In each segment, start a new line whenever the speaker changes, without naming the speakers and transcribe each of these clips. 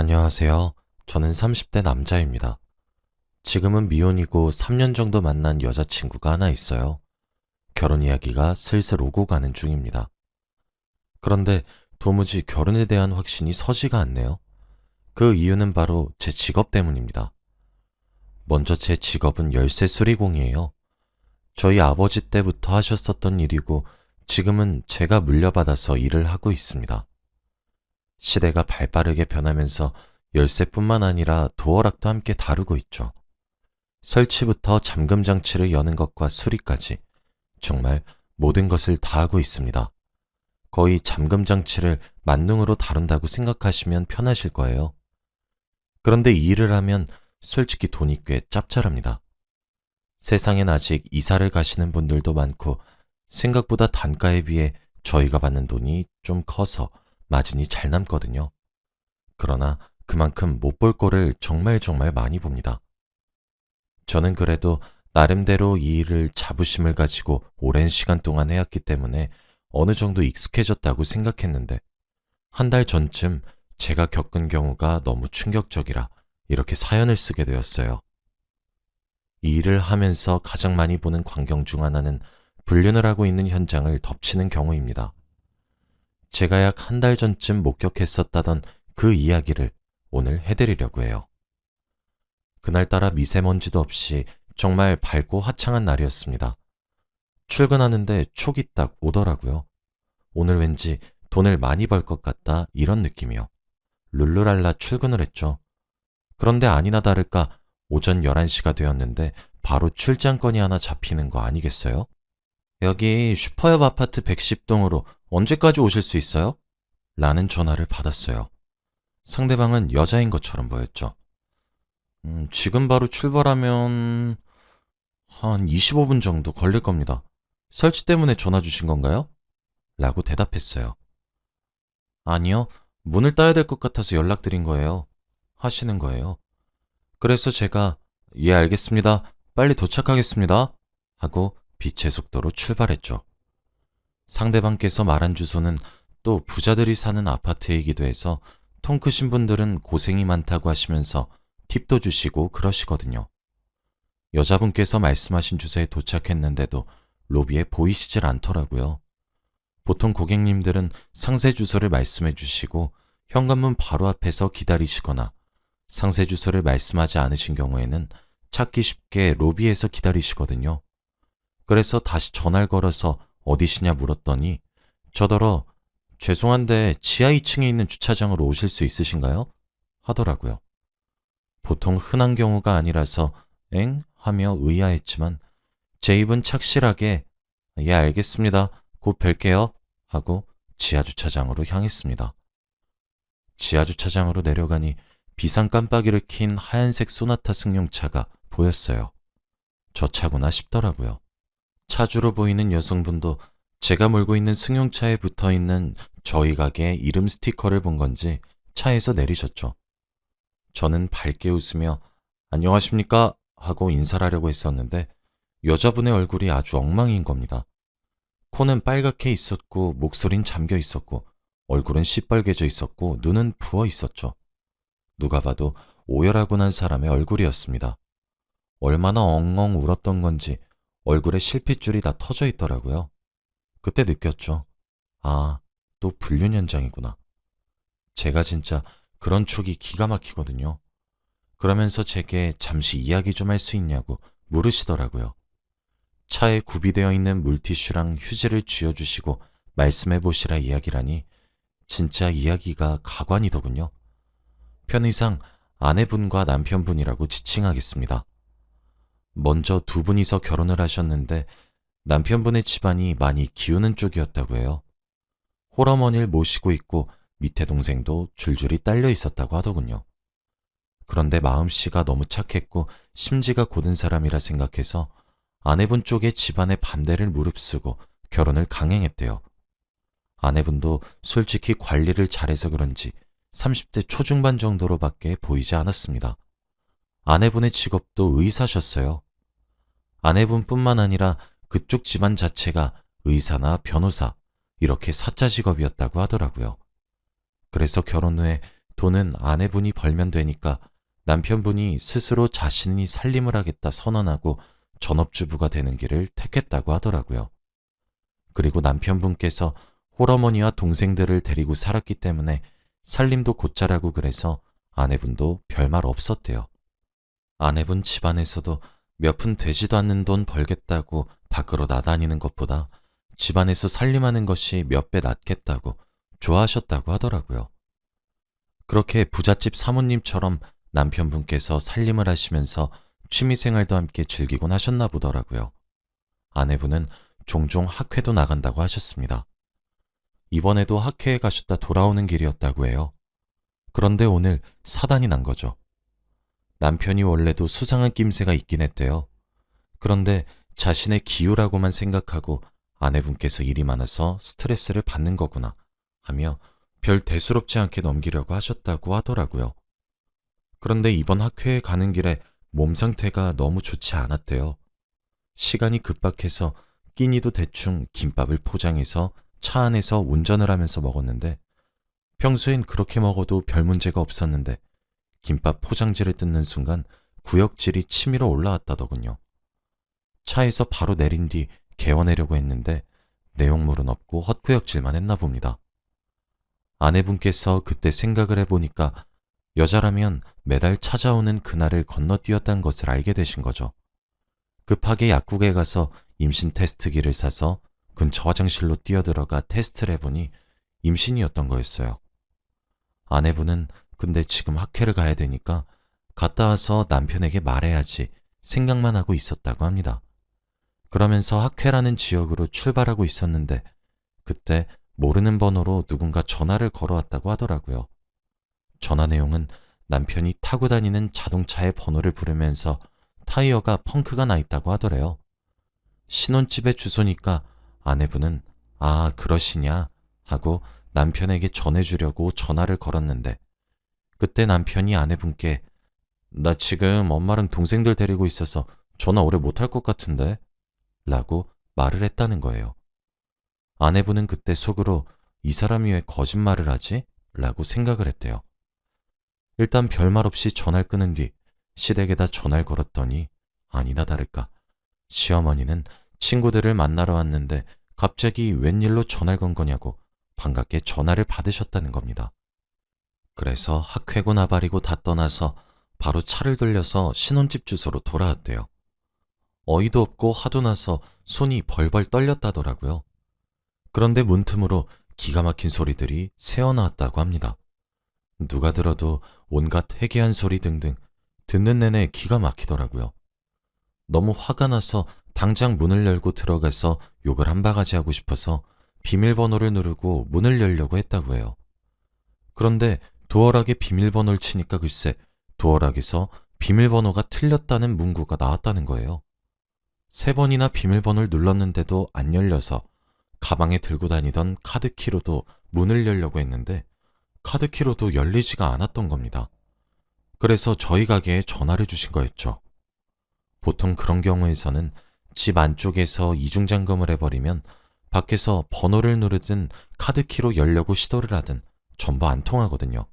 안녕하세요. 저는 30대 남자입니다. 지금은 미혼이고 3년 정도 만난 여자친구가 하나 있어요. 결혼 이야기가 슬슬 오고 가는 중입니다. 그런데 도무지 결혼에 대한 확신이 서지가 않네요. 그 이유는 바로 제 직업 때문입니다. 먼저 제 직업은 열쇠 수리공이에요. 저희 아버지 때부터 하셨었던 일이고 지금은 제가 물려받아서 일을 하고 있습니다. 시대가 발빠르게 변하면서 열쇠뿐만 아니라 도어락도 함께 다루고 있죠. 설치부터 잠금 장치를 여는 것과 수리까지 정말 모든 것을 다 하고 있습니다. 거의 잠금 장치를 만능으로 다룬다고 생각하시면 편하실 거예요. 그런데 이 일을 하면 솔직히 돈이 꽤 짭짤합니다. 세상엔 아직 이사를 가시는 분들도 많고 생각보다 단가에 비해 저희가 받는 돈이 좀 커서 마진이 잘 남거든요. 그러나 그만큼 못 볼 거를 정말 많이 봅니다. 저는 그래도 나름대로 이 일을 자부심을 가지고 오랜 시간 동안 해왔기 때문에 어느 정도 익숙해졌다고 생각했는데 한 달 전쯤 제가 겪은 경우가 너무 충격적이라 이렇게 사연을 쓰게 되었어요. 이 일을 하면서 가장 많이 보는 광경 중 하나는 불륜을 하고 있는 현장을 덮치는 경우입니다. 제가 약 한 달 전쯤 목격했었다던 그 이야기를 오늘 해드리려고 해요. 그날따라 미세먼지도 없이 정말 밝고 화창한 날이었습니다. 출근하는데 촉이 딱 오더라고요. 오늘 왠지 돈을 많이 벌 것 같다 이런 느낌이요. 룰루랄라 출근을 했죠. 그런데 아니나 다를까 오전 11시가 되었는데 바로 출장건이 하나 잡히는 거 아니겠어요? 여기 슈퍼엽 아파트 110동으로 언제까지 오실 수 있어요? 라는 전화를 받았어요. 상대방은 여자인 것처럼 보였죠. 지금 바로 출발하면 한 25분 정도 걸릴 겁니다. 설치 때문에 전화 주신 건가요? 라고 대답했어요. 아니요, 문을 따야 될 것 같아서 연락드린 거예요. 하시는 거예요. 그래서 제가 예, 알겠습니다. 빨리 도착하겠습니다. 하고 빛의 속도로 출발했죠. 상대방께서 말한 주소는 또 부자들이 사는 아파트이기도 해서 통 크신 분들은 고생이 많다고 하시면서 팁도 주시고 그러시거든요. 여자분께서 말씀하신 주소에 도착했는데도 로비에 보이시질 않더라고요. 보통 고객님들은 상세 주소를 말씀해 주시고 현관문 바로 앞에서 기다리시거나 상세 주소를 말씀하지 않으신 경우에는 찾기 쉽게 로비에서 기다리시거든요. 그래서 다시 전화를 걸어서 어디시냐 물었더니 저더러 죄송한데 지하 2층에 있는 주차장으로 오실 수 있으신가요? 하더라고요. 보통 흔한 경우가 아니라서 엥? 하며 의아했지만 제 입은 착실하게 예, 알겠습니다. 곧 뵐게요. 하고 지하주차장으로 향했습니다. 지하주차장으로 내려가니 비상 깜빡이를 킨 하얀색 소나타 승용차가 보였어요. 저 차구나 싶더라고요. 차주로 보이는 여성분도 제가 몰고 있는 승용차에 붙어있는 저희 가게 이름 스티커를 본 건지 차에서 내리셨죠. 저는 밝게 웃으며 안녕하십니까? 하고 인사를 하려고 했었는데 여자분의 얼굴이 아주 엉망인 겁니다. 코는 빨갛게 있었고 목소린 잠겨 있었고 얼굴은 시뻘개져 있었고 눈은 부어 있었죠. 누가 봐도 오열하고 난 사람의 얼굴이었습니다. 얼마나 엉엉 울었던 건지 얼굴에 실핏줄이 다 터져 있더라고요. 그때 느꼈죠. 아, 또 불륜 현장이구나. 제가 진짜 그런 촉이 기가 막히거든요. 그러면서 제게 잠시 이야기 좀 할 수 있냐고 물으시더라고요. 차에 구비되어 있는 물티슈랑 휴지를 쥐어주시고 말씀해 보시라 이야기라니 진짜 이야기가 가관이더군요. 편의상 아내분과 남편분이라고 지칭하겠습니다. 먼저 두 분이서 결혼을 하셨는데 남편분의 집안이 많이 기우는 쪽이었다고 해요. 홀어머니를 모시고 있고 밑에 동생도 줄줄이 딸려 있었다고 하더군요. 그런데 마음씨가 너무 착했고 심지가 고든 사람이라 생각해서 아내분 쪽의 집안의 반대를 무릅쓰고 결혼을 강행했대요. 아내분도 솔직히 관리를 잘해서 그런지 30대 초중반 정도로밖에 보이지 않았습니다. 아내분의 직업도 의사셨어요. 아내분뿐만 아니라 그쪽 집안 자체가 의사나 변호사, 이렇게 사자 직업이었다고 하더라고요. 그래서 결혼 후에 돈은 아내분이 벌면 되니까 남편분이 스스로 자신이 살림을 하겠다 선언하고 전업주부가 되는 길을 택했다고 하더라고요. 그리고 남편분께서 홀어머니와 동생들을 데리고 살았기 때문에 살림도 곧잘하고 그래서 아내분도 별말 없었대요. 아내분 집안에서도 몇 푼 되지도 않는 돈 벌겠다고 밖으로 나다니는 것보다 집안에서 살림하는 것이 몇 배 낫겠다고 좋아하셨다고 하더라고요. 그렇게 부잣집 사모님처럼 남편분께서 살림을 하시면서 취미생활도 함께 즐기곤 하셨나 보더라고요. 아내분은 종종 학회도 나간다고 하셨습니다. 이번에도 학회에 가셨다 돌아오는 길이었다고 해요. 그런데 오늘 사단이 난 거죠. 남편이 원래도 수상한 낌새가 있긴 했대요. 그런데 자신의 기우라고만 생각하고 아내분께서 일이 많아서 스트레스를 받는 거구나 하며 별 대수롭지 않게 넘기려고 하셨다고 하더라고요. 그런데 이번 학회에 가는 길에 몸 상태가 너무 좋지 않았대요. 시간이 급박해서 끼니도 대충 김밥을 포장해서 차 안에서 운전을 하면서 먹었는데 평소엔 그렇게 먹어도 별 문제가 없었는데 김밥 포장지를 뜯는 순간 구역질이 치밀어 올라왔다더군요. 차에서 바로 내린 뒤 개원하려고 했는데 내용물은 없고 헛구역질만 했나 봅니다. 아내분께서 그때 생각을 해보니까 여자라면 매달 찾아오는 그날을 건너뛰었다는 것을 알게 되신 거죠. 급하게 약국에 가서 임신 테스트기를 사서 근처 화장실로 뛰어들어가 테스트를 해보니 임신이었던 거였어요. 아내분은 근데 지금 학회를 가야 되니까 갔다 와서 남편에게 말해야지 생각만 하고 있었다고 합니다. 그러면서 학회라는 지역으로 출발하고 있었는데 그때 모르는 번호로 누군가 전화를 걸어왔다고 하더라고요. 전화 내용은 남편이 타고 다니는 자동차의 번호를 부르면서 타이어가 펑크가 나 있다고 하더래요. 신혼집의 주소니까 아내분은 아, 그러시냐 하고 남편에게 전해주려고 전화를 걸었는데 그때 남편이 아내분께 나 지금 엄마랑 동생들 데리고 있어서 전화 오래 못할 것 같은데 라고 말을 했다는 거예요. 아내분은 그때 속으로 이 사람이 왜 거짓말을 하지? 라고 생각을 했대요. 일단 별말 없이 전화를 끊은 뒤 시댁에다 전화를 걸었더니 아니나 다를까 시어머니는 친구들을 만나러 왔는데 갑자기 웬일로 전화를 건 거냐고 반갑게 전화를 받으셨다는 겁니다. 그래서 학회고 나발이고 다 떠나서 바로 차를 돌려서 신혼집 주소로 돌아왔대요. 어이도 없고 화도 나서 손이 벌벌 떨렸다더라고요. 그런데 문틈으로 기가 막힌 소리들이 새어나왔다고 합니다. 누가 들어도 온갖 회개한 소리 등등 듣는 내내 기가 막히더라고요. 너무 화가 나서 당장 문을 열고 들어가서 욕을 한 바가지 하고 싶어서 비밀번호를 누르고 문을 열려고 했다고 해요. 그런데 도어락에 비밀번호를 치니까 글쎄 도어락에서 비밀번호가 틀렸다는 문구가 나왔다는 거예요. 3번이나 비밀번호를 눌렀는데도 안 열려서 가방에 들고 다니던 카드키로도 문을 열려고 했는데 카드키로도 열리지가 않았던 겁니다. 그래서 저희 가게에 전화를 주신 거였죠. 보통 그런 경우에서는 집 안쪽에서 이중잠금을 해버리면 밖에서 번호를 누르든 카드키로 열려고 시도를 하든 전부 안 통하거든요.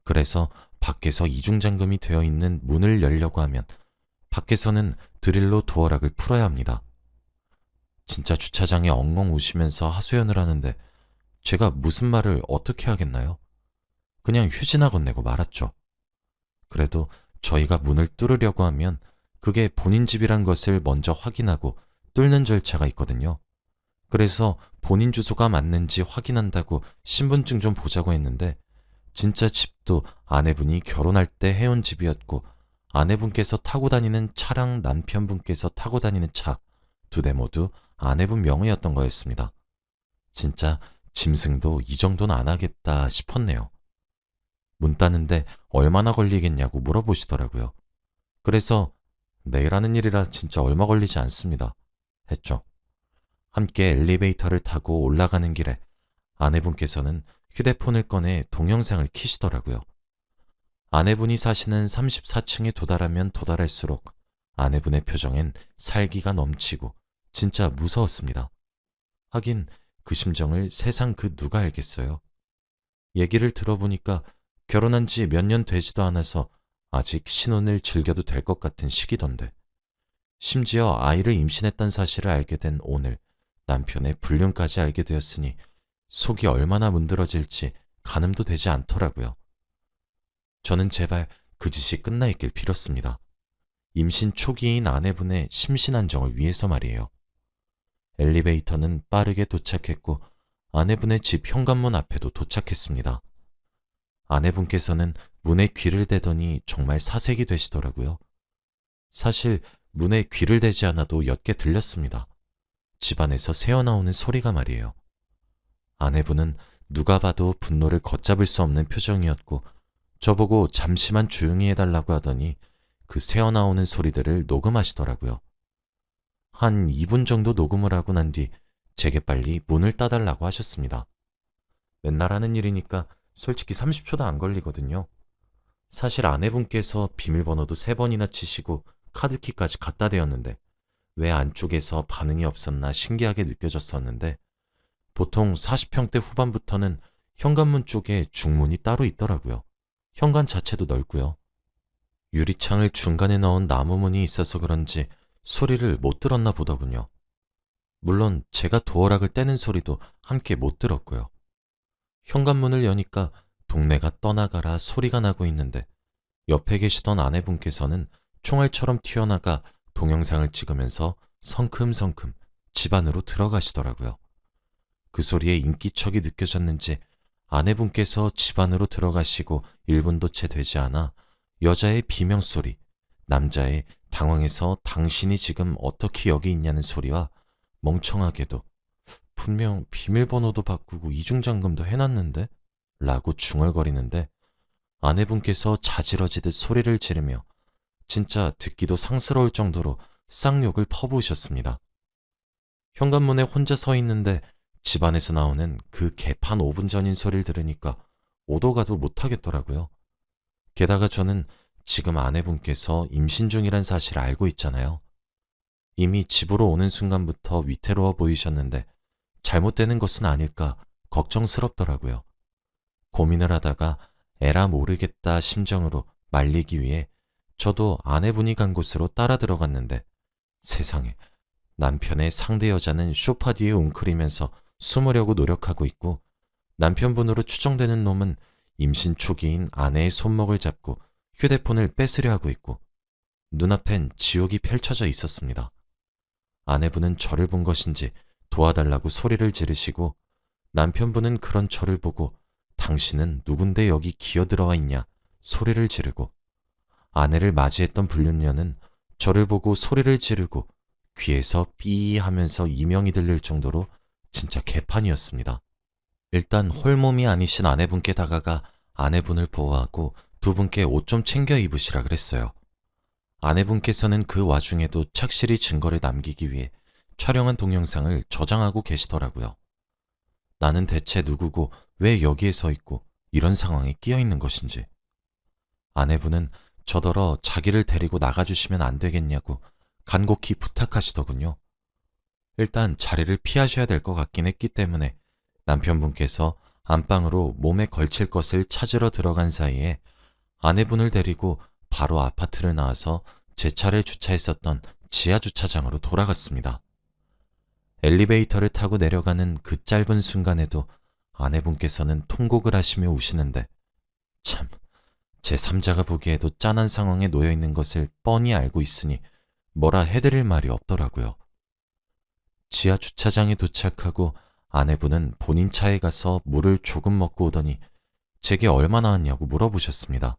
그래서 밖에서 이중잠금이 되어 있는 문을 열려고 하면 밖에서는 드릴로 도어락을 풀어야 합니다. 진짜 주차장에 엉엉 우시면서 하소연을 하는데 제가 무슨 말을 어떻게 하겠나요? 그냥 휴지나 건네고 말았죠. 그래도 저희가 문을 뚫으려고 하면 그게 본인 집이란 것을 먼저 확인하고 뚫는 절차가 있거든요. 그래서 본인 주소가 맞는지 확인한다고 신분증 좀 보자고 했는데 진짜 집도 아내분이 결혼할 때 해온 집이었고 아내분께서 타고 다니는 차랑 남편분께서 타고 다니는 차 2대 모두 아내분 명의였던 거였습니다. 진짜 짐승도 이 정도는 안 하겠다 싶었네요. 문 따는데 얼마나 걸리겠냐고 물어보시더라고요. 그래서 내일 하는 일이라 진짜 얼마 걸리지 않습니다. 했죠. 함께 엘리베이터를 타고 올라가는 길에 아내분께서는 휴대폰을 꺼내 동영상을 켜시더라고요. 아내분이 사시는 34층에 도달하면 도달할수록 아내분의 표정엔 살기가 넘치고 진짜 무서웠습니다. 하긴 그 심정을 세상 그 누가 알겠어요. 얘기를 들어보니까 결혼한 지 몇 년 되지도 않아서 아직 신혼을 즐겨도 될 것 같은 시기던데. 심지어 아이를 임신했다는 사실을 알게 된 오늘 남편의 불륜까지 알게 되었으니 속이 얼마나 문드러질지 가늠도 되지 않더라고요. 저는 제발 그 짓이 끝나 있길 빌었습니다. 임신 초기인 아내분의 심신 안정을 위해서 말이에요. 엘리베이터는 빠르게 도착했고 아내분의 집 현관문 앞에도 도착했습니다. 아내분께서는 문에 귀를 대더니 정말 사색이 되시더라고요. 사실 문에 귀를 대지 않아도 옅게 들렸습니다. 집안에서 새어나오는 소리가 말이에요. 아내분은 누가 봐도 분노를 걷잡을 수 없는 표정이었고 저보고 잠시만 조용히 해달라고 하더니 그 새어나오는 소리들을 녹음하시더라고요. 한 2분 정도 녹음을 하고 난 뒤 제게 빨리 문을 따달라고 하셨습니다. 맨날 하는 일이니까 솔직히 30초도 안 걸리거든요. 사실 아내분께서 비밀번호도 3번이나 치시고 카드키까지 갖다 대었는데 왜 안쪽에서 반응이 없었나 신기하게 느껴졌었는데 보통 40평대 후반부터는 현관문 쪽에 중문이 따로 있더라고요. 현관 자체도 넓고요. 유리창을 중간에 넣은 나무문이 있어서 그런지 소리를 못 들었나 보더군요. 물론 제가 도어락을 떼는 소리도 함께 못 들었고요. 현관문을 여니까 동네가 떠나가라 소리가 나고 있는데 옆에 계시던 아내분께서는 총알처럼 튀어나가 동영상을 찍으면서 성큼성큼 집 안으로 들어가시더라고요. 그 소리에 인기척이 느껴졌는지 아내분께서 집 안으로 들어가시고 1분도 채 되지 않아 여자의 비명소리, 남자의 당황해서 당신이 지금 어떻게 여기 있냐는 소리와 멍청하게도 분명 비밀번호도 바꾸고 이중잠금도 해놨는데? 라고 중얼거리는데 아내분께서 자지러지듯 소리를 지르며 진짜 듣기도 상스러울 정도로 쌍욕을 퍼부으셨습니다. 현관문에 혼자 서 있는데 집안에서 나오는 그 개판 5분 전인 소리를 들으니까 오도 가도 못하겠더라고요. 게다가 저는 지금 아내분께서 임신 중이란 사실을 알고 있잖아요. 이미 집으로 오는 순간부터 위태로워 보이셨는데 잘못되는 것은 아닐까 걱정스럽더라고요. 고민을 하다가 에라 모르겠다 심정으로 말리기 위해 저도 아내분이 간 곳으로 따라 들어갔는데 세상에 남편의 상대 여자는 소파 뒤에 웅크리면서 숨으려고 노력하고 있고 남편분으로 추정되는 놈은 임신 초기인 아내의 손목을 잡고 휴대폰을 뺏으려 하고 있고 눈앞엔 지옥이 펼쳐져 있었습니다. 아내분은 저를 본 것인지 도와달라고 소리를 지르시고 남편분은 그런 저를 보고 당신은 누군데 여기 기어들어와 있냐 소리를 지르고 아내를 맞이했던 불륜녀는 저를 보고 소리를 지르고 귀에서 삐 하면서 이명이 들릴 정도로 진짜 개판이었습니다. 일단 홀몸이 아니신 아내분께 다가가 아내분을 보호하고 두 분께 옷 좀 챙겨 입으시라 그랬어요. 아내분께서는 그 와중에도 착실히 증거를 남기기 위해 촬영한 동영상을 저장하고 계시더라고요. 나는 대체 누구고 왜 여기에 서 있고 이런 상황에 끼어 있는 것인지. 아내분은 저더러 자기를 데리고 나가주시면 안 되겠냐고 간곡히 부탁하시더군요. 일단 자리를 피하셔야 될 것 같긴 했기 때문에 남편분께서 안방으로 몸에 걸칠 것을 찾으러 들어간 사이에 아내분을 데리고 바로 아파트를 나와서 제 차를 주차했었던 지하 주차장으로 돌아갔습니다. 엘리베이터를 타고 내려가는 그 짧은 순간에도 아내분께서는 통곡을 하시며 우시는데 참, 제 3자가 보기에도 짠한 상황에 놓여 있는 것을 뻔히 알고 있으니 뭐라 해드릴 말이 없더라고요. 지하 주차장에 도착하고 아내분은 본인 차에 가서 물을 조금 먹고 오더니 제게 얼마 나왔냐고 물어보셨습니다.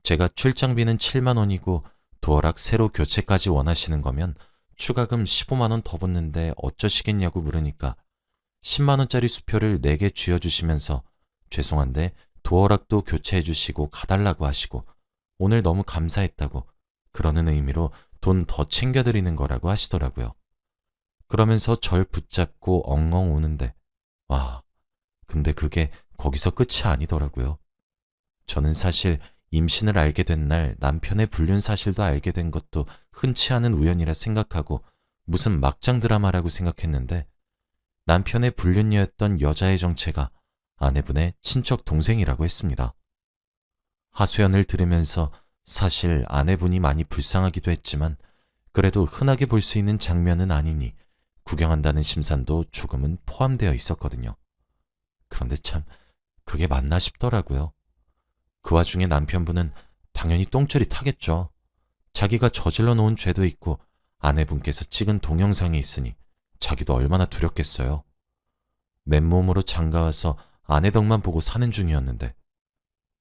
제가 출장비는 7만 원이고 도어락 새로 교체까지 원하시는 거면 추가금 15만 원 더 붙는데 어쩌시겠냐고 물으니까 10만 원짜리 수표를 4개 쥐어주시면서 죄송한데 도어락도 교체해 주시고 가달라고 하시고 오늘 너무 감사했다고 그러는 의미로 돈 더 챙겨드리는 거라고 하시더라고요. 그러면서 절 붙잡고 엉엉 우는데 와, 근데 그게 거기서 끝이 아니더라고요. 저는 사실 임신을 알게 된 날 남편의 불륜 사실도 알게 된 것도 흔치 않은 우연이라 생각하고 무슨 막장 드라마라고 생각했는데 남편의 불륜녀였던 여자의 정체가 아내분의 친척 동생이라고 했습니다. 하소연을 들으면서 사실 아내분이 많이 불쌍하기도 했지만 그래도 흔하게 볼 수 있는 장면은 아니니 구경한다는 심산도 조금은 포함되어 있었거든요. 그런데 참 그게 맞나 싶더라고요. 그 와중에 남편분은 당연히 똥줄이 타겠죠. 자기가 저질러 놓은 죄도 있고 아내분께서 찍은 동영상이 있으니 자기도 얼마나 두렵겠어요. 맨몸으로 장가와서 아내 덕만 보고 사는 중이었는데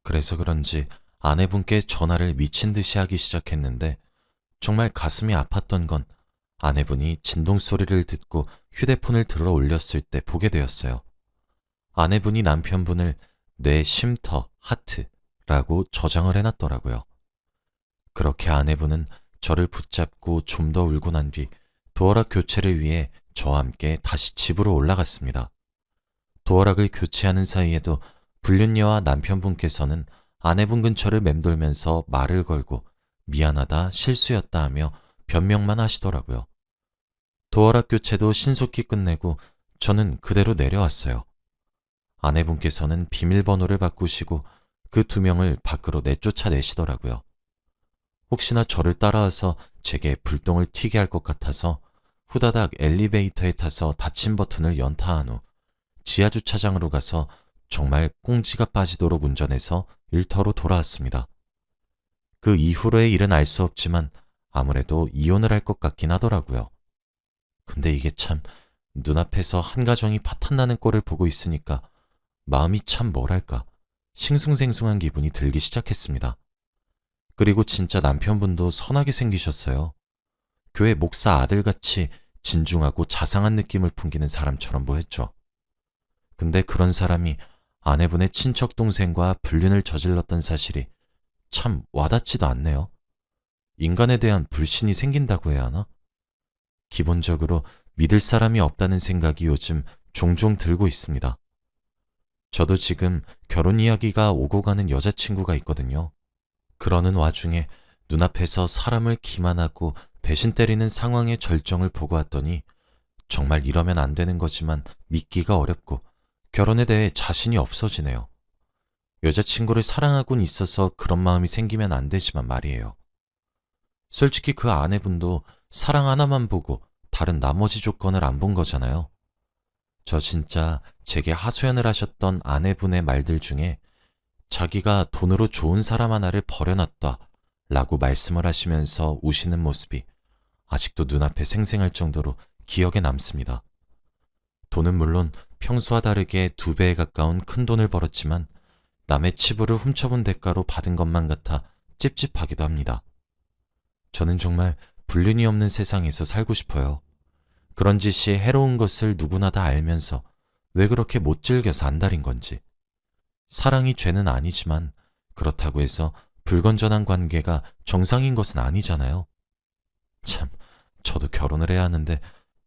그래서 그런지 아내분께 전화를 미친 듯이 하기 시작했는데 정말 가슴이 아팠던 건 아내분이 진동 소리를 듣고 휴대폰을 들어 올렸을 때 보게 되었어요. 아내분이 남편분을 내 쉼터 하트라고 저장을 해놨더라고요. 그렇게 아내분은 저를 붙잡고 좀 더 울고 난 뒤 도어락 교체를 위해 저와 함께 다시 집으로 올라갔습니다. 도어락을 교체하는 사이에도 불륜녀와 남편분께서는 아내분 근처를 맴돌면서 말을 걸고 미안하다, 실수였다 하며 변명만 하시더라고요. 도어락 교체도 신속히 끝내고 저는 그대로 내려왔어요. 아내분께서는 비밀번호를 바꾸시고 그 두 명을 밖으로 내쫓아내시더라고요. 혹시나 저를 따라와서 제게 불똥을 튀게 할 것 같아서 후다닥 엘리베이터에 타서 닫힌 버튼을 연타한 후 지하주차장으로 가서 정말 꽁지가 빠지도록 운전해서 일터로 돌아왔습니다. 그 이후로의 일은 알 수 없지만 아무래도 이혼을 할 것 같긴 하더라고요. 근데 이게 참 눈앞에서 한 가정이 파탄나는 꼴을 보고 있으니까 마음이 참 뭐랄까 싱숭생숭한 기분이 들기 시작했습니다. 그리고 진짜 남편분도 선하게 생기셨어요. 교회 목사 아들같이 진중하고 자상한 느낌을 풍기는 사람처럼 보였죠. 근데 그런 사람이 아내분의 친척 동생과 불륜을 저질렀던 사실이 참 와닿지도 않네요. 인간에 대한 불신이 생긴다고 해야 하나? 기본적으로 믿을 사람이 없다는 생각이 요즘 종종 들고 있습니다. 저도 지금 결혼 이야기가 오고 가는 여자친구가 있거든요. 그러는 와중에 눈앞에서 사람을 기만하고 배신 때리는 상황의 절정을 보고 왔더니 정말 이러면 안 되는 거지만 믿기가 어렵고 결혼에 대해 자신이 없어지네요. 여자친구를 사랑하곤 있어서 그런 마음이 생기면 안 되지만 말이에요. 솔직히 그 아내분도 사랑 하나만 보고 다른 나머지 조건을 안 본 거잖아요. 저 진짜 제게 하소연을 하셨던 아내분의 말들 중에 자기가 돈으로 좋은 사람 하나를 버려놨다 라고 말씀을 하시면서 우시는 모습이 아직도 눈앞에 생생할 정도로 기억에 남습니다. 돈은 물론 평소와 다르게 2배에 가까운 큰 돈을 벌었지만 남의 치부를 훔쳐본 대가로 받은 것만 같아 찝찝하기도 합니다. 저는 정말 불륜이 없는 세상에서 살고 싶어요. 그런 짓이 해로운 것을 누구나 다 알면서 왜 그렇게 못 즐겨서 안달인 건지. 사랑이 죄는 아니지만 그렇다고 해서 불건전한 관계가 정상인 것은 아니잖아요. 참, 저도 결혼을 해야 하는데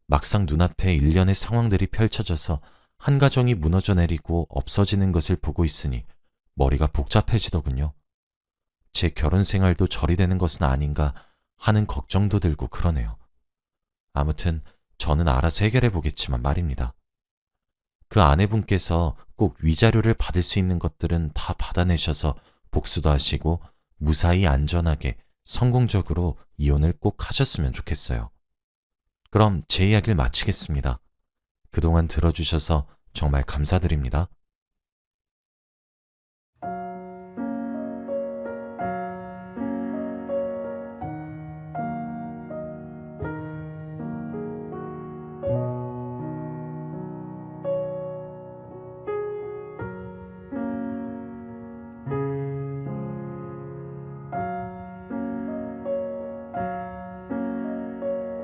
막상 눈앞에 일련의 상황들이 펼쳐져서 한 가정이 무너져 내리고 없어지는 것을 보고 있으니 머리가 복잡해지더군요. 제 결혼 생활도 절이 되는 것은 아닌가 하는 걱정도 들고 그러네요. 아무튼 저는 알아서 해결해 보겠지만 말입니다. 그 아내분께서 꼭 위자료를 받을 수 있는 것들은 다 받아내셔서 복수도 하시고 무사히 안전하게 성공적으로 이혼을 꼭 하셨으면 좋겠어요. 그럼 제 이야기를 마치겠습니다. 그동안 들어주셔서 정말 감사드립니다.